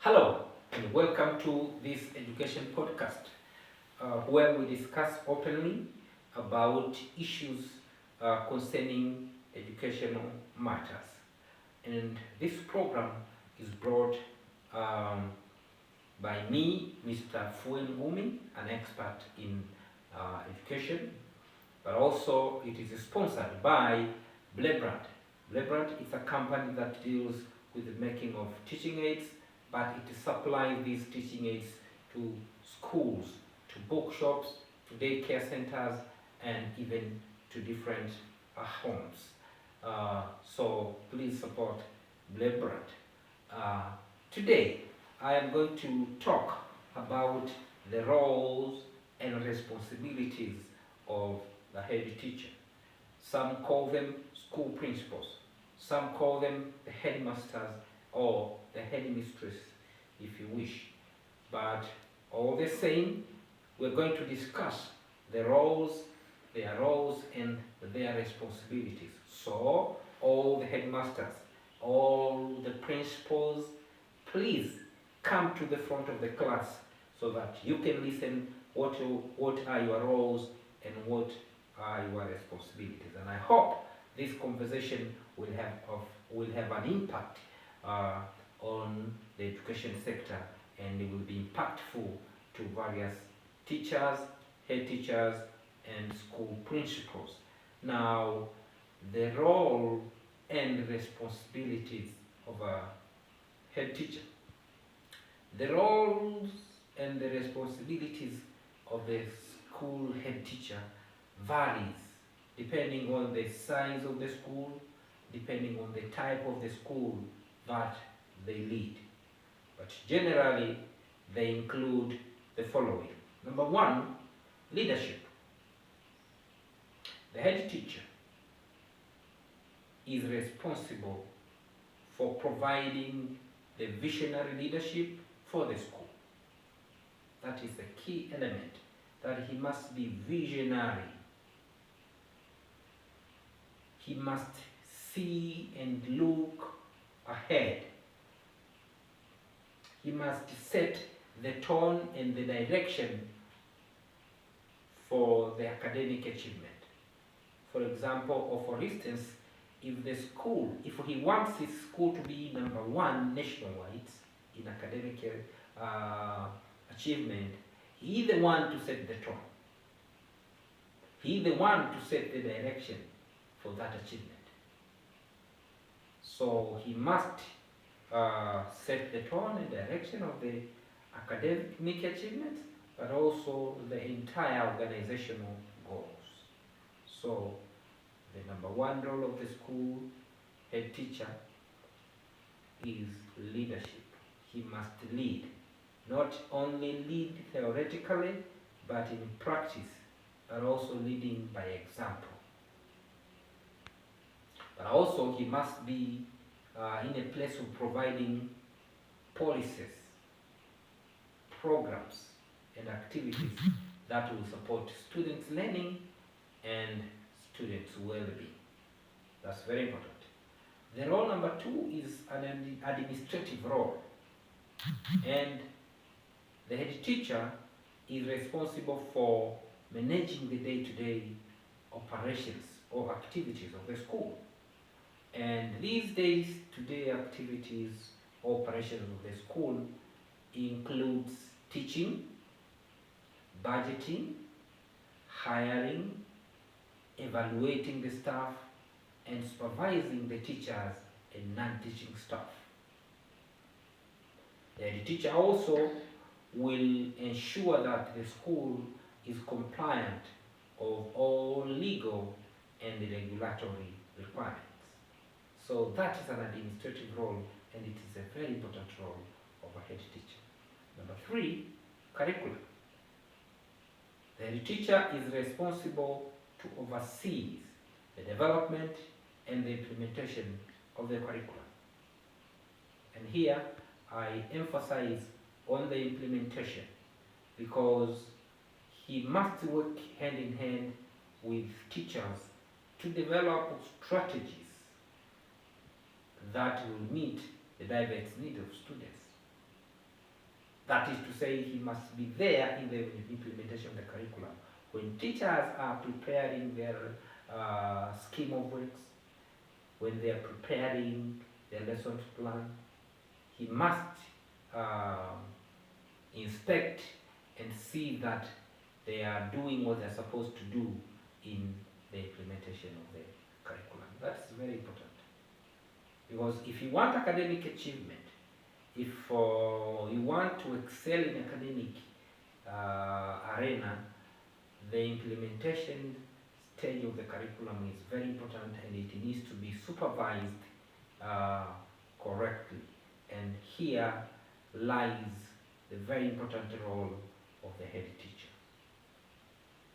Hello and welcome to this education podcast where we discuss openly about issues concerning educational matters. And this program is brought um, by me, Mr. Fuen Ngumi, an expert in education, but also it is sponsored by Blebrand. Blebrand is a company that deals with the making of teaching aids, but it supplies these teaching aids to schools, to bookshops, to daycare centers, and even to different homes. So please support Blebrand. Today, I am going to talk about the roles and responsibilities of the head teacher. Some call them school principals, some call them the headmasters or the headmistress, if you wish. But all the same, we're going to discuss the roles, their roles and their responsibilities. So, all the headmasters, all the principals, please come to the front of the class so that you can listen what are your roles and what are your responsibilities. And I hope this conversation will have an impact on the education sector, and it will be impactful to various teachers, head teachers, and school principals. Now, the role and responsibilities of a head teacher. The roles and the responsibilities of the school head teacher varies depending on the size of the school, depending on the type of the school that they lead. But generally, they include the following. Number one, leadership. The head teacher is responsible for providing the visionary leadership for the school. That is the key element, that he must be visionary. He must see and look ahead. He must set the tone and the direction for the academic achievement. For example, or for instance, if he wants his school to be number one nationwide in academic achievement, he's the one to set the tone. He's the one to set the direction for that achievement. So he must set the tone and direction of the academic achievements, but also the entire organizational goals. So the number one role of the school head teacher is leadership. He must lead, not only lead theoretically, but in practice, but also leading by example. But also he must be in a place of providing policies, programs, and activities that will support students' learning and students' well-being. That's very important. The role number two is an administrative role, and the head teacher is responsible for managing the day-to-day operations or activities of the school. And these days, today activities or operations of the school includes teaching, budgeting, hiring, evaluating the staff, and supervising the teachers and non-teaching staff. The teacher also will ensure that the school is compliant of all legal and regulatory requirements. So that is an administrative role, and it is a very important role of a head teacher. Number three, curriculum. The head teacher is responsible to oversee the development and the implementation of the curriculum. And here I emphasize on the implementation, because he must work hand in hand with teachers to develop strategies that will meet the diverse needs of students. That is to say, he must be there in the implementation of the curriculum. When teachers are preparing their scheme of works, when they are preparing their lesson plan, he must inspect and see that they are doing what they're supposed to do in the implementation of the curriculum. That's very important. Because if you want academic achievement, if you want to excel in academic arena, the implementation stage of the curriculum is very important, and it needs to be supervised correctly. And here lies the very important role of the head teacher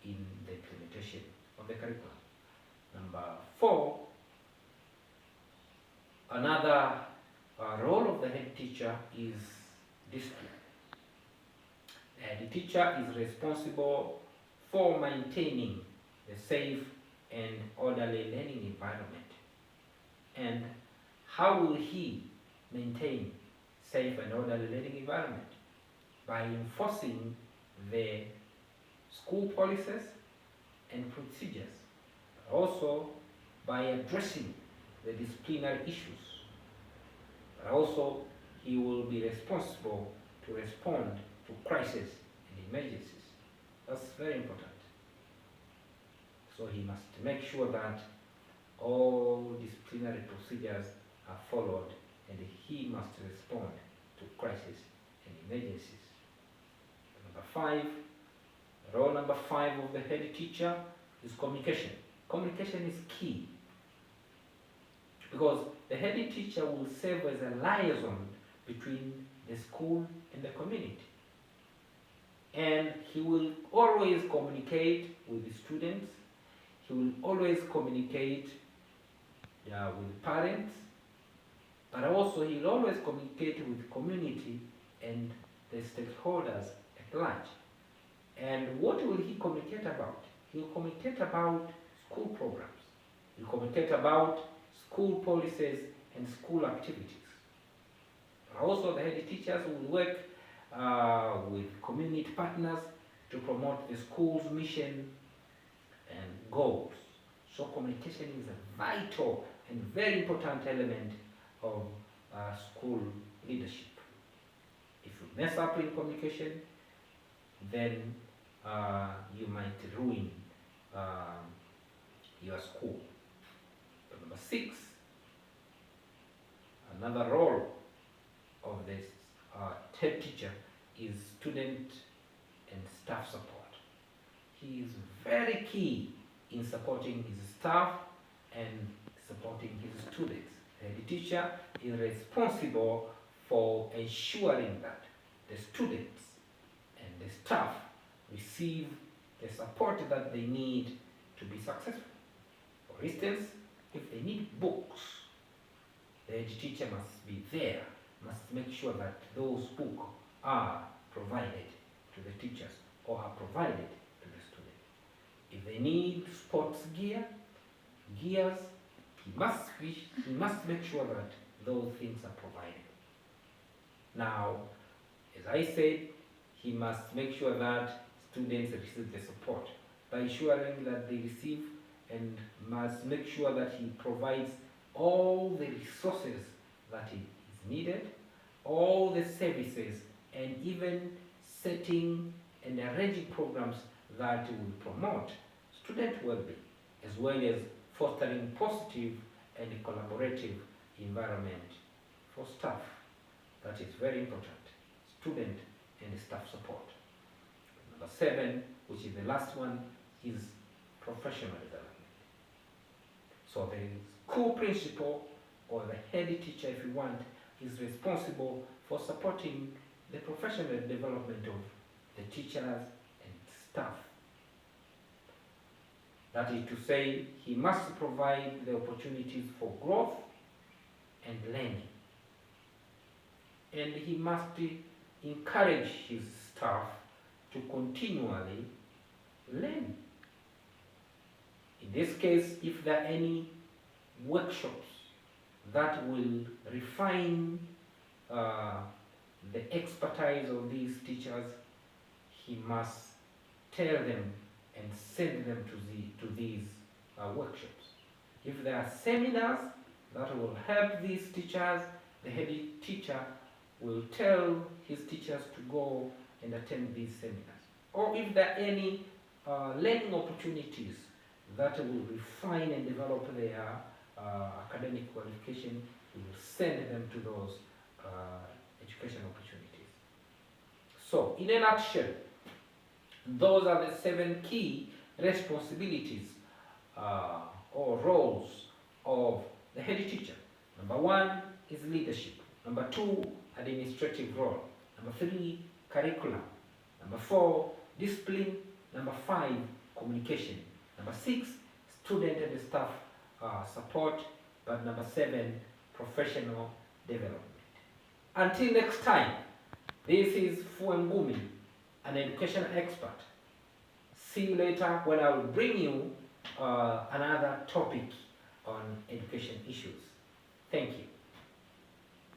in the implementation of the curriculum. Number 4, another role of the head teacher is discipline. The head teacher is responsible for maintaining a safe and orderly learning environment. And how will he maintain safe and orderly learning environment? By enforcing the school policies and procedures, but also by addressing the disciplinary issues. But also, he will be responsible to respond to crises and emergencies. That's very important. So he must make sure that all disciplinary procedures are followed, and he must respond to crises and emergencies. Number 5, role number 5 of the head teacher is communication. Communication is key, because the head teacher will serve as a liaison between the school and the community. And he will always communicate with the students, he will always communicate with parents, but also he will always communicate with the community and the stakeholders at large. And what will he communicate about? He will communicate about school programs, he will communicate about school policies and school activities. Also, the head teachers will work with community partners to promote the school's mission and goals. So communication is a vital and very important element of school leadership. If you mess up in communication, then you might ruin your school. But number 6, another role of this head teacher is student and staff support. He is very key in supporting his staff and supporting his students. The teacher is responsible for ensuring that the students and the staff receive the support that they need to be successful. For instance, if they need books, the head teacher must be there, must make sure that those books are provided to the teachers or are provided to the students. If they need sports gears, he must make sure that those things are provided. Now, as I said, he must make sure that students receive the support by ensuring that they receive, and must make sure that he provides all the resources that is needed, all the services, and even setting and arranging programs that will promote student well-being, as well as fostering positive and collaborative environment for staff. That is very important. Student and staff support. Number 7, which is the last one, is professional development. So the school principal, or the head teacher if you want, is responsible for supporting the professional development of the teachers and staff. That is to say, he must provide the opportunities for growth and learning. And he must encourage his staff to continually learn. In this case, if there are any workshops that will refine the expertise of these teachers, he must tell them and send them to these workshops. If there are seminars that will help these teachers, the head teacher will tell his teachers to go and attend these seminars. Or if there are any learning opportunities that will refine and develop their academic qualification, we will send them to those education opportunities. So, in a nutshell, those are the 7 key responsibilities or roles of the head teacher. Number 1 is leadership. Number 2, administrative role. Number 3, curriculum. Number 4, discipline. Number 5, communication. Number 6, student and staff support. But number 7, professional development. Until next time, this is Fuengumi, an education expert. See you later when I will bring you another topic on education issues. Thank you.